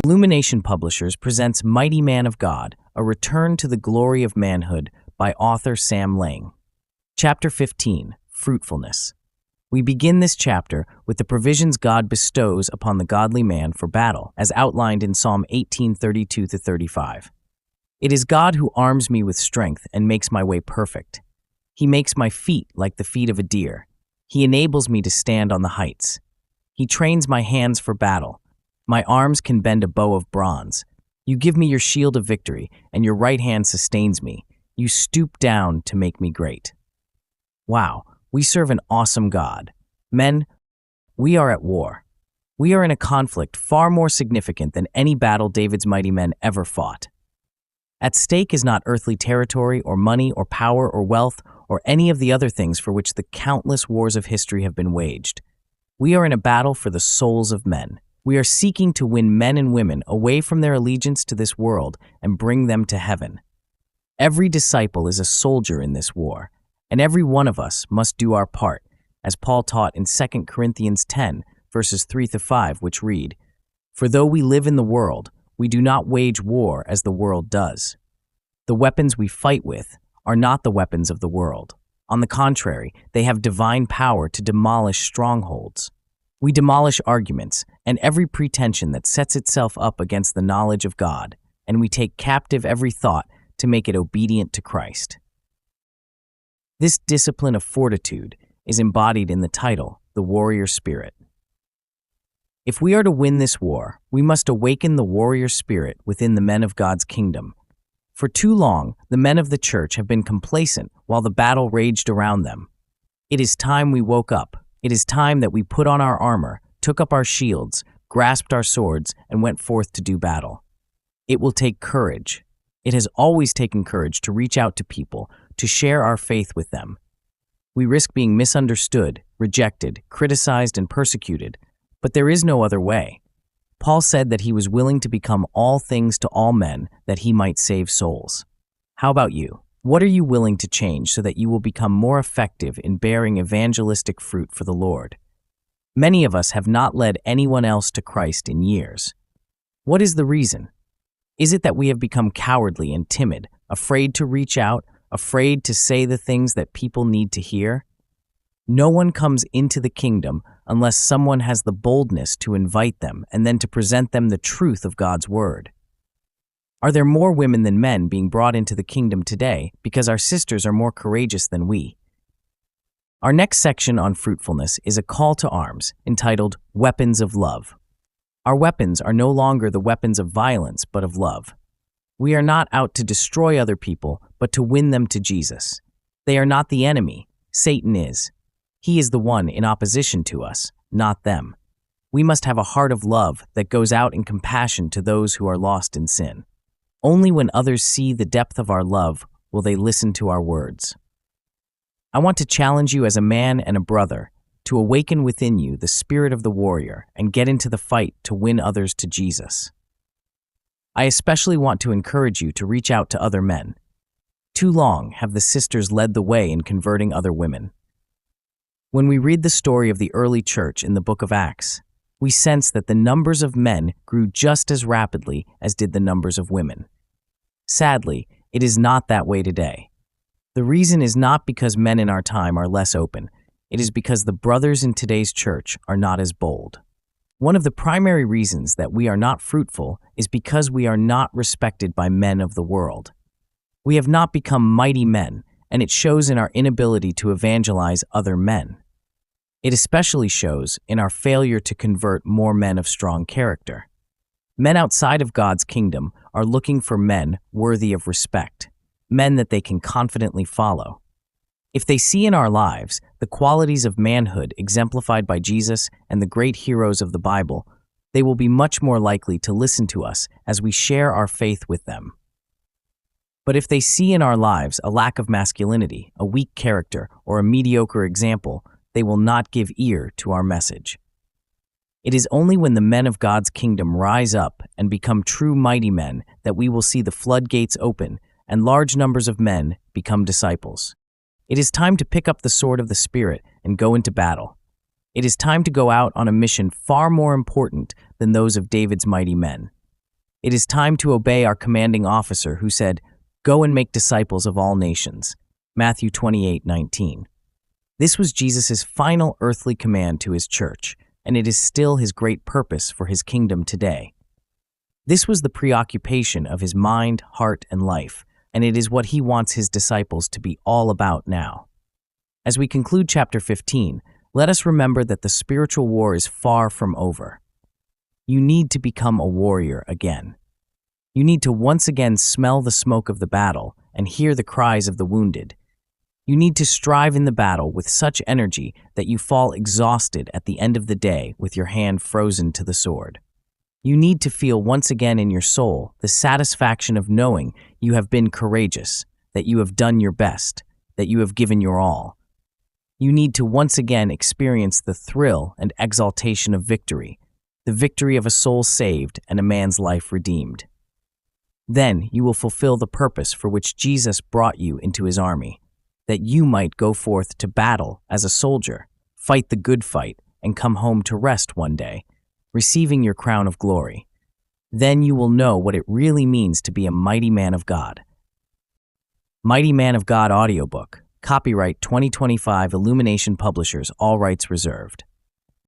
Illumination Publishers presents Mighty Man of God, A Return to the Glory of Manhood by author Sam Laing. Chapter 15, Fruitfulness. We begin this chapter with the provisions God bestows upon the godly man for battle, as outlined in Psalm 18:32-35. It is God who arms me with strength and makes my way perfect. He makes my feet like the feet of a deer. He enables me to stand on the heights. He trains my hands for battle. My arms can bend a bow of bronze. You give me your shield of victory, and your right hand sustains me. You stoop down to make me great. Wow, we serve an awesome God. Men, we are at war. We are in a conflict far more significant than any battle David's mighty men ever fought. At stake is not earthly territory or money or power or wealth or any of the other things for which the countless wars of history have been waged. We are in a battle for the souls of men. We are seeking to win men and women away from their allegiance to this world and bring them to heaven. Every disciple is a soldier in this war, and every one of us must do our part, as Paul taught in 2 Corinthians 10, verses 3-5, which read, "For though we live in the world, we do not wage war as the world does. The weapons we fight with are not the weapons of the world. On the contrary, they have divine power to demolish strongholds. We demolish arguments and every pretension that sets itself up against the knowledge of God, and we take captive every thought to make it obedient to Christ." This discipline of fortitude is embodied in the title, The Warrior Spirit. If we are to win this war, we must awaken the warrior spirit within the men of God's kingdom. For too long, the men of the church have been complacent while the battle raged around them. It is time we woke up. It is time that we put on our armor, took up our shields, grasped our swords, and went forth to do battle. It will take courage. It has always taken courage to reach out to people, to share our faith with them. We risk being misunderstood, rejected, criticized, and persecuted, but there is no other way. Paul said that he was willing to become all things to all men that he might save souls. How about you? What are you willing to change so that you will become more effective in bearing evangelistic fruit for the Lord? Many of us have not led anyone else to Christ in years. What is the reason? Is it that we have become cowardly and timid, afraid to reach out, afraid to say the things that people need to hear? No one comes into the kingdom unless someone has the boldness to invite them and then to present them the truth of God's word. Are there more women than men being brought into the kingdom today because our sisters are more courageous than we? Our next section on fruitfulness is a call to arms entitled Weapons of Love. Our weapons are no longer the weapons of violence but of love. We are not out to destroy other people but to win them to Jesus. They are not the enemy. Satan is. He is the one in opposition to us, not them. We must have a heart of love that goes out in compassion to those who are lost in sin. Only when others see the depth of our love will they listen to our words. I want to challenge you as a man and a brother to awaken within you the spirit of the warrior and get into the fight to win others to Jesus. I especially want to encourage you to reach out to other men. Too long have the sisters led the way in converting other women. When we read the story of the early church in the book of Acts, we sense that the numbers of men grew just as rapidly as did the numbers of women. Sadly, it is not that way today. The reason is not because men in our time are less open. It is because the brothers in today's church are not as bold. One of the primary reasons that we are not fruitful is because we are not respected by men of the world. We have not become mighty men, and it shows in our inability to evangelize other men. It especially shows in our failure to convert more men of strong character. Men outside of God's kingdom are looking for men worthy of respect, men that they can confidently follow. If they see in our lives the qualities of manhood exemplified by Jesus and the great heroes of the Bible, they will be much more likely to listen to us as we share our faith with them. But if they see in our lives a lack of masculinity, a weak character, or a mediocre example, they will not give ear to our message. It is only when the men of God's kingdom rise up and become true mighty men that we will see the floodgates open and large numbers of men become disciples. It is time to pick up the sword of the Spirit and go into battle. It is time to go out on a mission far more important than those of David's mighty men. It is time to obey our commanding officer who said, "Go and make disciples of all nations." Matthew 28:19. This was Jesus' final earthly command to his church, and it is still his great purpose for his kingdom today. This was the preoccupation of his mind, heart, and life, and it is what he wants his disciples to be all about now. As we conclude chapter 15, let us remember that the spiritual war is far from over. You need to become a warrior again. You need to once again smell the smoke of the battle and hear the cries of the wounded. You need to strive in the battle with such energy that you fall exhausted at the end of the day with your hand frozen to the sword. You need to feel once again in your soul the satisfaction of knowing you have been courageous, that you have done your best, that you have given your all. You need to once again experience the thrill and exaltation of victory, the victory of a soul saved and a man's life redeemed. Then you will fulfill the purpose for which Jesus brought you into his army, that you might go forth to battle as a soldier, fight the good fight, and come home to rest one day, receiving your crown of glory. Then you will know what it really means to be a mighty man of God. Mighty Man of God audiobook. Copyright 2025 Illumination Publishers, all rights reserved.